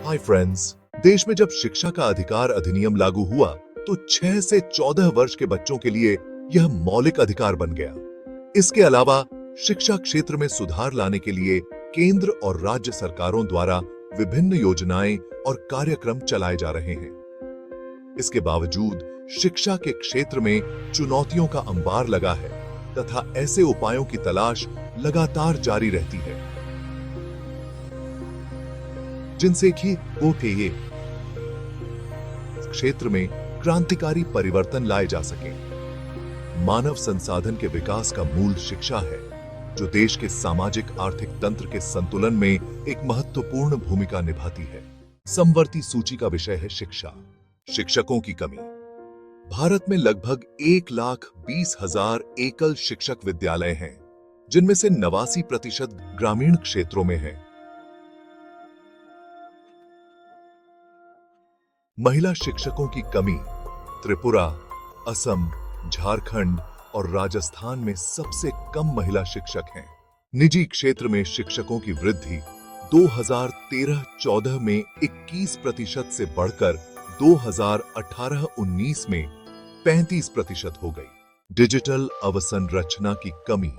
Hi friends, देश में जब शिक्षा का अधिकार अधिनियम लागू हुआ तो 6 से 14 वर्ष के बच्चों के लिए यह मौलिक अधिकार बन गया। इसके अलावा शिक्षा क्षेत्र में सुधार लाने के लिए केंद्र और राज्य सरकारों द्वारा विभिन्न योजनाएं और कार्यक्रम चलाए जा रहे हैं। इसके बावजूद शिक्षा के क्षेत्र में चुनौतियों का अंबार लगा है तथा ऐसे उपायों की तलाश लगातार जारी रहती है जिनसे कि वो के क्षेत्र में क्रांतिकारी परिवर्तन लाए जा सके। मानव संसाधन के विकास का मूल शिक्षा है, जो देश के सामाजिक आर्थिक तंत्र के संतुलन में एक महत्वपूर्ण भूमिका निभाती है। समवर्ती सूची का विषय है शिक्षा। शिक्षकों की कमी। भारत में लगभग 1,20,000 एकल शिक्षक विद्यालय हैं, जिनमें से 89% ग्रामीण क्षेत्रों में हैं। महिला शिक्षकों की कमी। त्रिपुरा, असम, झारखंड और राजस्थान में सबसे कम महिला शिक्षक हैं। निजी क्षेत्र में शिक्षकों की वृद्धि 2013-14 में 21% से बढ़कर 2018-19 में 35% हो गई। डिजिटल अवसंरचना की कमी।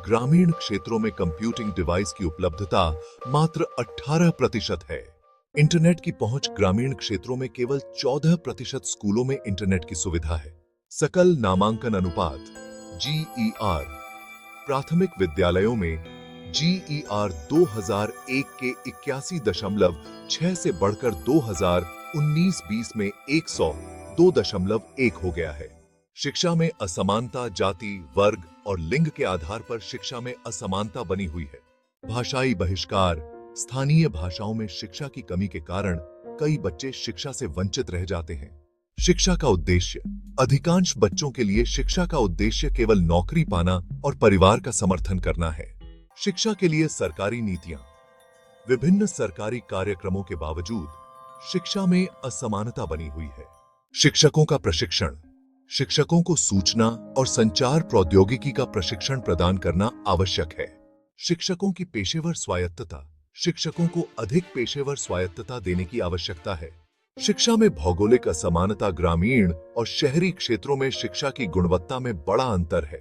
ग्रामीण क्षेत्रों में कंप्यूटिंग डिवाइस की उपलब्धता मात्र 18% है। इंटरनेट की पहुंच ग्रामीण क्षेत्रों में केवल 14% स्कूलों में इंटरनेट की सुविधा है। सकल नामांकन अनुपात GER। प्राथमिक विद्यालयों में GER 2001 के 81.6 से बढ़कर 2019-20 में 102.1 हो गया है। शिक्षा में असमानता जाति, वर्ग और लिंग के आधार पर शिक्षा में असमानता बनी हुई है। भाषाई बहिष्कार। स्थानीय भाषाओं में शिक्षा की कमी के कारण कई बच्चे शिक्षा से वंचित रह जाते हैं। शिक्षा का उद्देश्य। अधिकांश बच्चों के लिए शिक्षा का उद्देश्य केवल नौकरी पाना और परिवार का समर्थन करना है। शिक्षा के लिए सरकारी नीतियां। विभिन्न सरकारी कार्यक्रमों के बावजूद शिक्षा में असमानता बनी हुई है। शिक्षकों का प्रशिक्षण। शिक्षकों को सूचना और संचार प्रौद्योगिकी का प्रशिक्षण प्रदान करना आवश्यक है। शिक्षकों की पेशेवर स्वायत्तता। शिक्षकों को अधिक पेशेवर स्वायत्तता देने की आवश्यकता है। शिक्षा में भौगोलिक असमानता। ग्रामीण और शहरी क्षेत्रों में शिक्षा की गुणवत्ता में बड़ा अंतर है।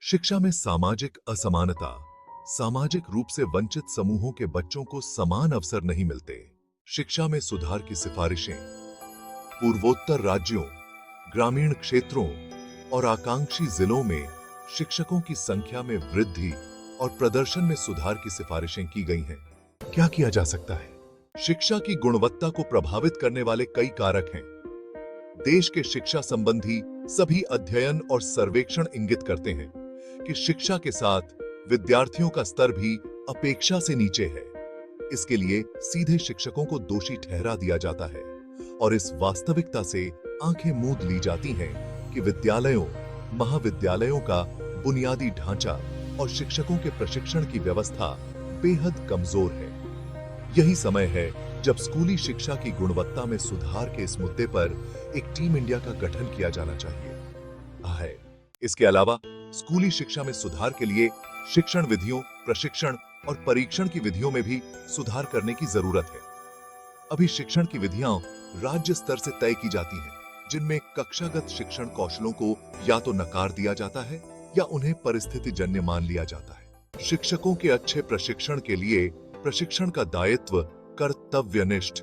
शिक्षा में सामाजिक असमानता। सामाजिक रूप से वंचित समूहों के बच्चों को समान अवसर नहीं मिलते। शिक्षा में सुधार की सिफारिशें। पूर्वोत्तर राज्यों, ग्रामीण क्षेत्रों और आकांक्षी जिलों में शिक्षकों की संख्या में वृद्धि और प्रदर्शन में सुधार की सिफारिशें की गई हैं। क्या किया जा सकता है? शिक्षा की गुणवत्ता को प्रभावित करने वाले कई कारक हैं। देश के शिक्षा संबंधी सभी अध्ययन और सर्वेक्षण इंगित करते हैं कि शिक्षा के साथ विद्यार्थियों का स्तर भी अपेक्षा से नीचे है। इसके लिए सीधे शिक्षकों को दोषी ठहरा दिया जाता है और इस वास्तविकता से आंखें मूंद ली जाती हैं कि विद्यालयों, महाविद्यालयों का बुनियादी ढांचा और शिक्षकों के प्रशिक्षण की व्यवस्था बेहद कमजोर है। यही समय है जब स्कूली शिक्षा की गुणवत्ता में सुधार के इस मुद्दे पर एक टीम इंडिया का गठन किया जाना चाहिए। इसके अलावा स्कूली शिक्षा में सुधार के लिए शिक्षण विधियों, प्रशिक्षण और परीक्षण की विधियों में भी सुधार करने की जरूरत है। अभी शिक्षण की विधियां राज्य स्तर से तय की जाती हैं, जिनमें कक्षागत शिक्षण कौशलों को या तो नकार दिया जाता है या उन्हें परिस्थितिजन्य मान लिया जाता है। शिक्षकों के अच्छे प्रशिक्षण के लिए प्रशिक्षण का दायित्व कर्तव्यनिष्ठ,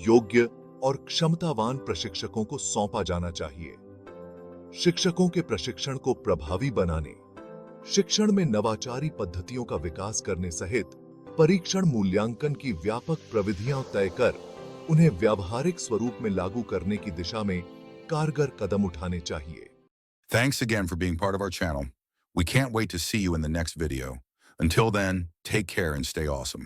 योग्य और क्षमतावान प्रशिक्षकों को सौंपा जाना चाहिए। शिक्षकों के प्रशिक्षण को प्रभावी बनाने, शिक्षण में नवाचारी पद्धतियों का विकास करने सहित परीक्षण मूल्यांकन की व्यापक प्रविधियां तय कर उन्हें व्यावहारिक स्वरूप में लागू करने की दिशा में कारगर कदम उठाने चाहिए। Thanks again for being part of our channel. We can't wait to see you in the next video. Until then, take care and stay awesome.